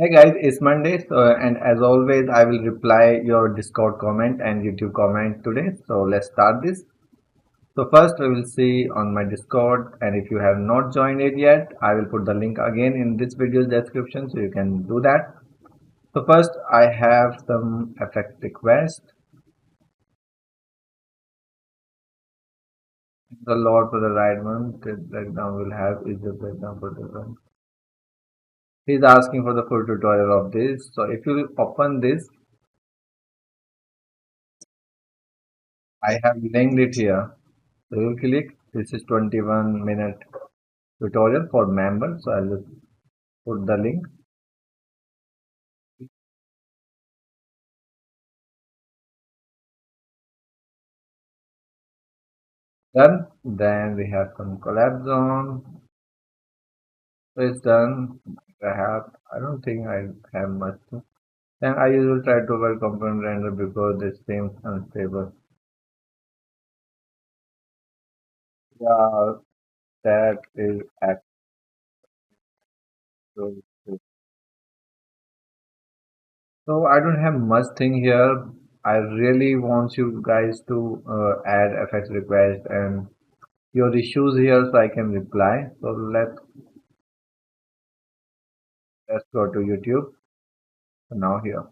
Hey guys, it's Monday, and as always, I will reply your Discord comment and YouTube comment today. So let's start this. So first, we will see on my Discord, and if you have not joined it yet, I will put the link again in this video's description, so you can do that. So first, I have some effect request. The Lord for the right one. The breakdown will have is the breakdown for the one. He's asking for the full tutorial of this. So if you open this, I have linked it here. So you click. This is 21-minute tutorial for members. So I'll just put the link. Done. Then we have some collab zone. So it's done. I don't think I have much. Then I usually try to avoid component render because it seems unstable. Yeah, that is actually. So I don't have much thing here. I really want you guys to add FX request and your issues here so I can reply. So let's go to YouTube. So now here.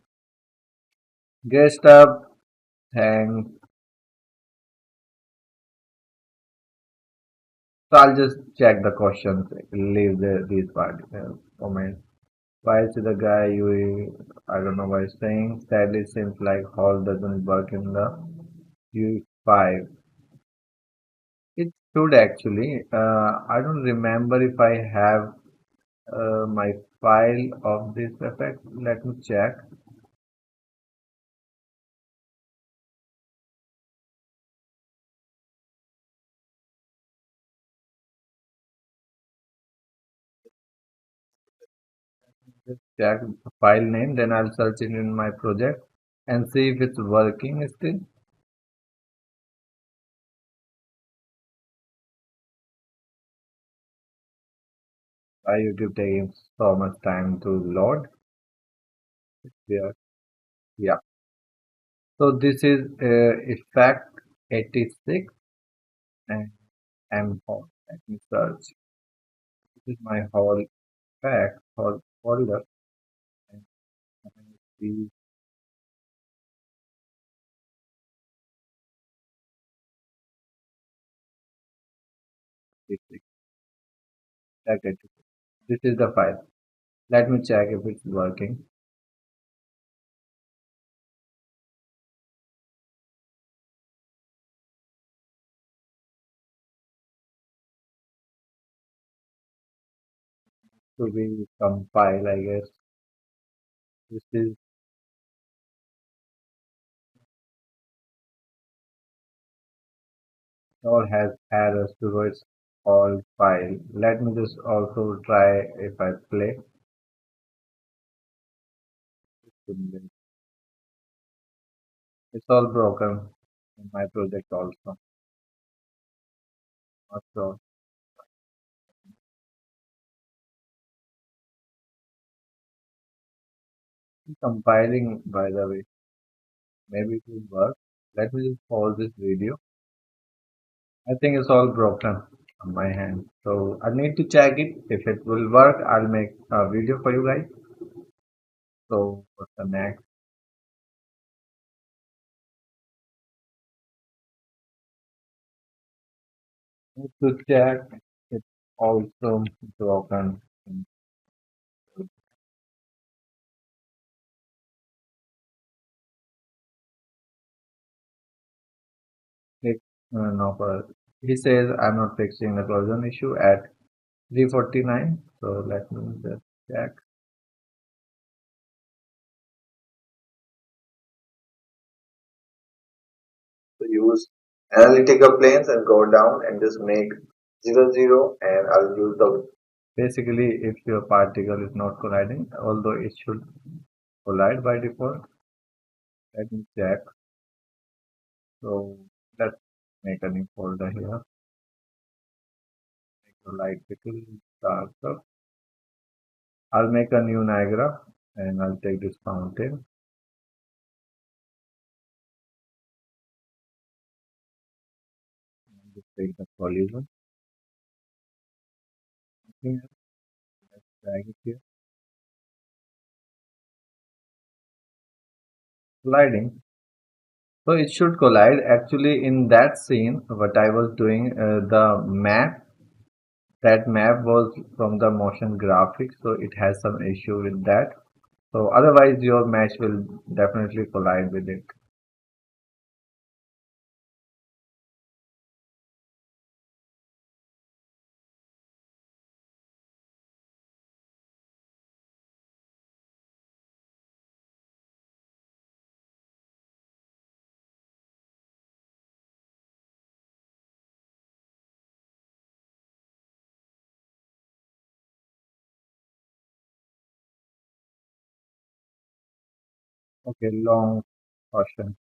Great stuff. Thanks. So I'll just check the questions. Leave these part comments. Why is the guy you? I don't know what he's saying. Sadly, seems like Hall doesn't work in the U5. It should actually. I don't remember if I have my file of this effect. Let me check. Just check the file name. Then I'll search it in my project and see if it's working still. Why YouTube taking so much time to load? Yeah, yeah. So this is effect 86 and M home. Let me search. This is my whole effect whole folder and I see this check it. This is the file. Let me check if it's working. To be compile, I guess. This is all has errors to its all file. Let me just also try if I play. It's all broken in my project also. Not sure. Compiling, by the way. Maybe it will work. Let me just pause this video. I think it's all broken on my hand. So I need to check it. If it will work, I'll make a video for you guys. So what's the next? Need to check. It's also broken. Click no for. He says I'm not fixing the collision issue at 349. So let me just check. So use analytical planes and go down and just make 0, 0, and I'll use the basically if your particle is not colliding, although it should collide by default. Let me check. So let's make a new folder here. Make the light little darker. I'll make a new Niagara. and I'll take this fountain. Just take the collision. Okay, let's drag it here. Colliding. So it should collide. Actually, in that scene, what I was doing, the map, that map was from the motion graphics, so it has some issue with that. So otherwise, your mesh will definitely collide with it. Okay, long question.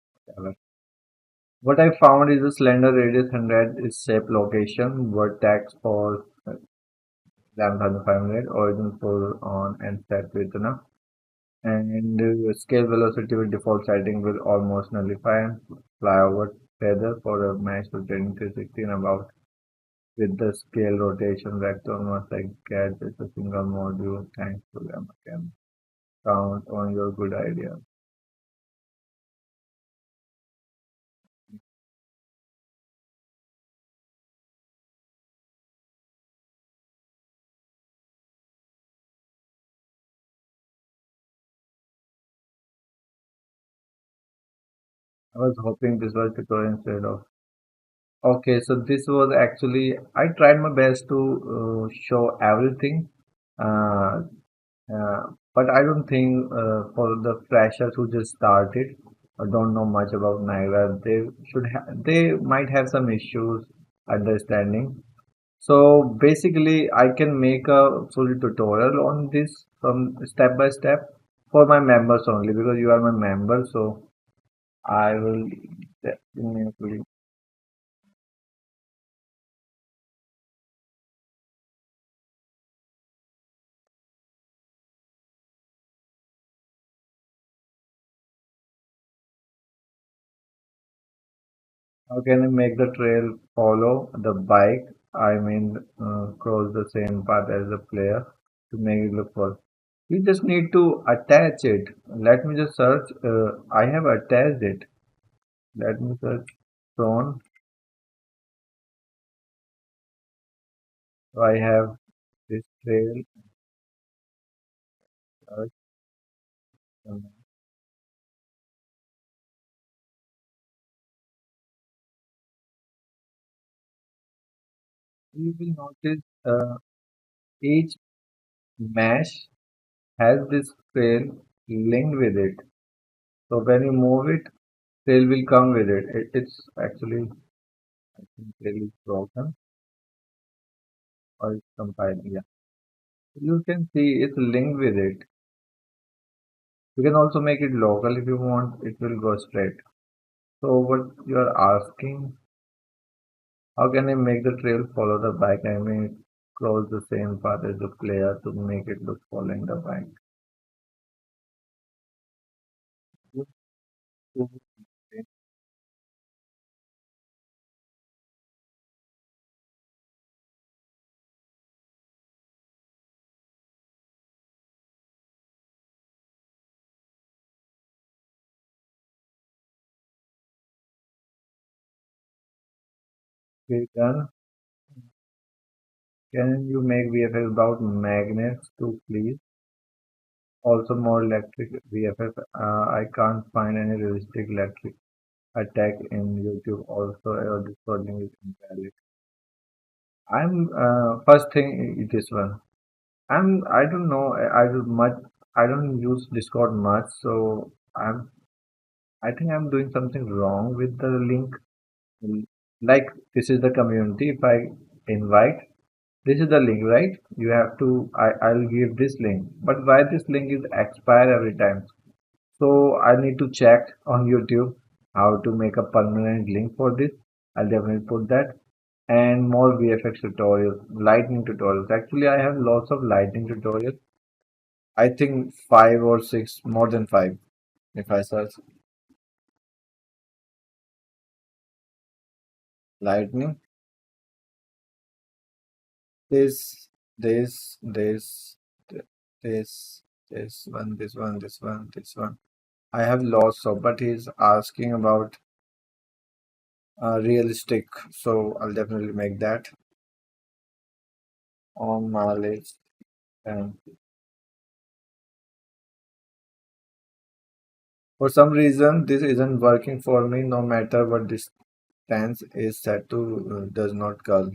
What I found is a slender radius 100 is shape location, vertex for 11,500, origin for on and set with and scale velocity with default setting will almost nullify and fly over feather for a mesh rotating 360 and about with the scale rotation vector once I get just a single module. Thanks to them, I can count on your good idea. I was hoping this was tutorial instead of. Okay, so this was actually I tried my best to show everything, uh, uh, but I don't think for the freshers who just started or don't know much about Niagara, they might have some issues understanding. So basically, I can make a full tutorial on this from step by step for my members only because you are my member. So I will definitely. How can I make the trail follow the bike? I mean, cross the same path as the player to make it look for. You just need to attach it. Let me just search. I have attached it. Let me search prone. So I have this trail. Search, you will notice each mesh has this trail linked with it. So when you move it, trail will come with it. It's actually, I think, trail is broken or it's compiling. Yeah. You can see it's linked with it. You can also make it local if you want, it will go straight. So what you are asking, how can I make the trail follow the bike? I mean, cross the same path as the player to make it look following the bike. Okay, done. Can you make VFX about magnets too, please? Also more electric VFX. I can't find any realistic electric attack in YouTube. Also, this coding is invalid. I'm first thing this one. I don't know. I do much. I don't use Discord much, so I think I'm doing something wrong with the link. Like this is the community. If I invite, this is the link, right? You have to. I'll give this link, but why this link is expire every time? So I need to check on YouTube how to make a permanent link for this. I'll definitely put that and more VFX tutorials, lightning tutorials. Actually, I have lots of lightning tutorials I think five or six, more than five. If I search lightning, this, this, this, th- this, this one. I have lots of, but he's asking about realistic, so I'll definitely make that on my list. And for some reason, this isn't working for me. No matter what distance is set to, does not curl.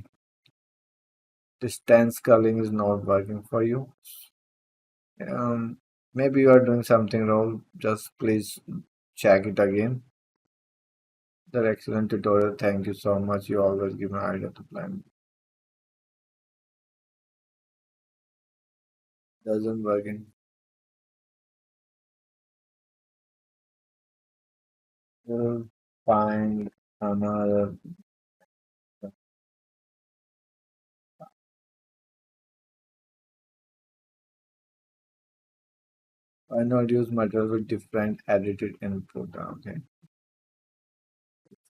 Distance curling is not working for you. Um, Maybe you are doing something wrong. Just please check it again. The excellent tutorial. Thank you so much. You always give me idea to plan. Doesn't work in. We'll find another. Why not use material with different edited input? Okay,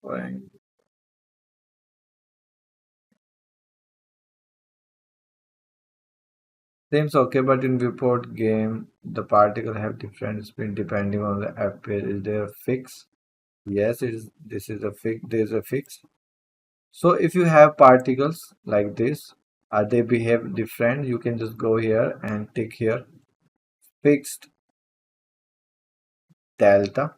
fine. Seems okay, but in viewport game, the particle have different spin depending on the FPS. Is there a fix? Yes, it is. This is a fix. There's a fix. So if you have particles like this, they behave different. You can just go here and tick here, fixed delta.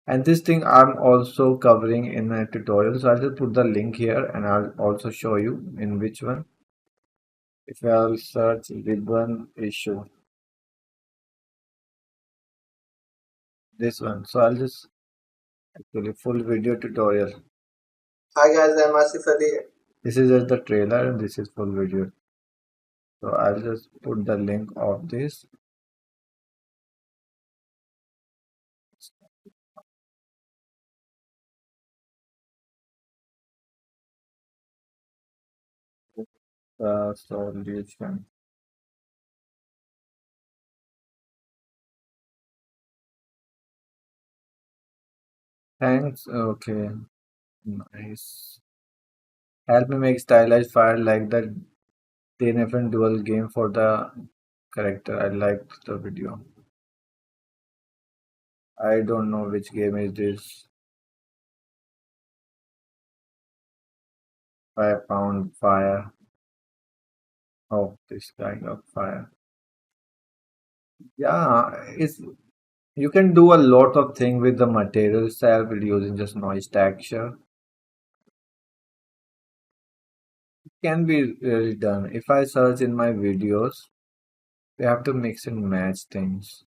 And this thing I'm also covering in a tutorial. So I'll just put the link here and I'll also show you in which one. If I'll search ribbon issue, this one. So I'll just actually full video tutorial. Hi guys, I'm Asif Ali. This is just the trailer and this is full video. So I'll just put the link of this. Solution. Thanks. Okay. Nice. Help me make stylized fire like the DNFN dual game for the character. I liked the video. I don't know which game is this. I found fire. Oh, this kind of fire. Yeah, it's you can do a lot of things with the material itself using just noise texture. Can be really done. If I search in my videos, we have to mix and match things.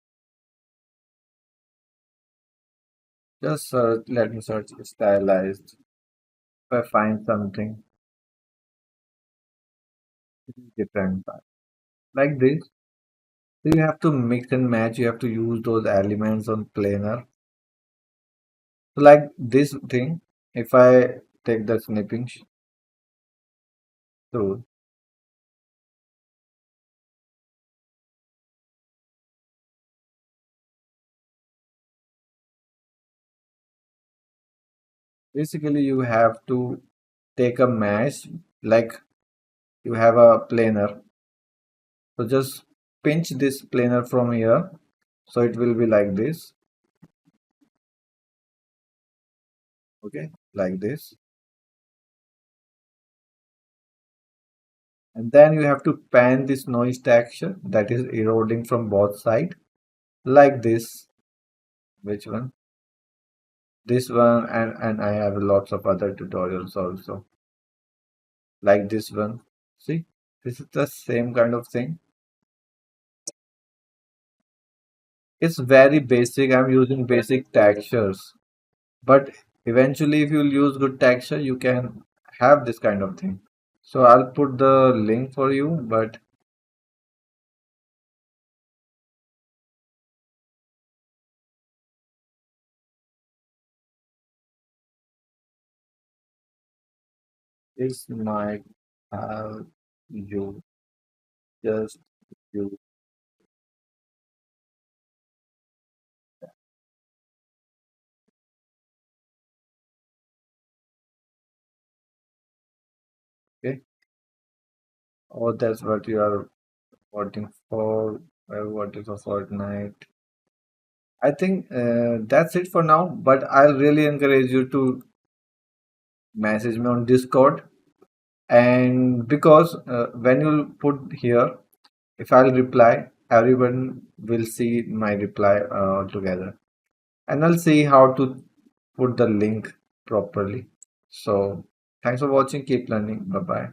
Just search, let me search stylized. If I find something different, like this, so you have to mix and match. You have to use those elements on planar. So like this thing, if I take the snipping tool, basically you have to take a mesh, like you have a planar. So just pinch this planar from here. So it will be like this. Okay, like this. And then you have to pan this noise texture that is eroding from both sides like this. Which one? This one, and I have lots of other tutorials also like this one. See, this is the same kind of thing. It's very basic. I'm using basic textures, but eventually if you'll use good texture you can have this kind of thing. So I'll put the link for you, but this might have you just you Okay. Oh, that's what you are voting for. I voted for Fortnite. I think that's it for now. But I'll really encourage you to message me on Discord. And because when you put here, if I'll reply, everyone will see my reply together. And I'll see how to put the link properly. So thanks for watching. Keep learning. Bye bye.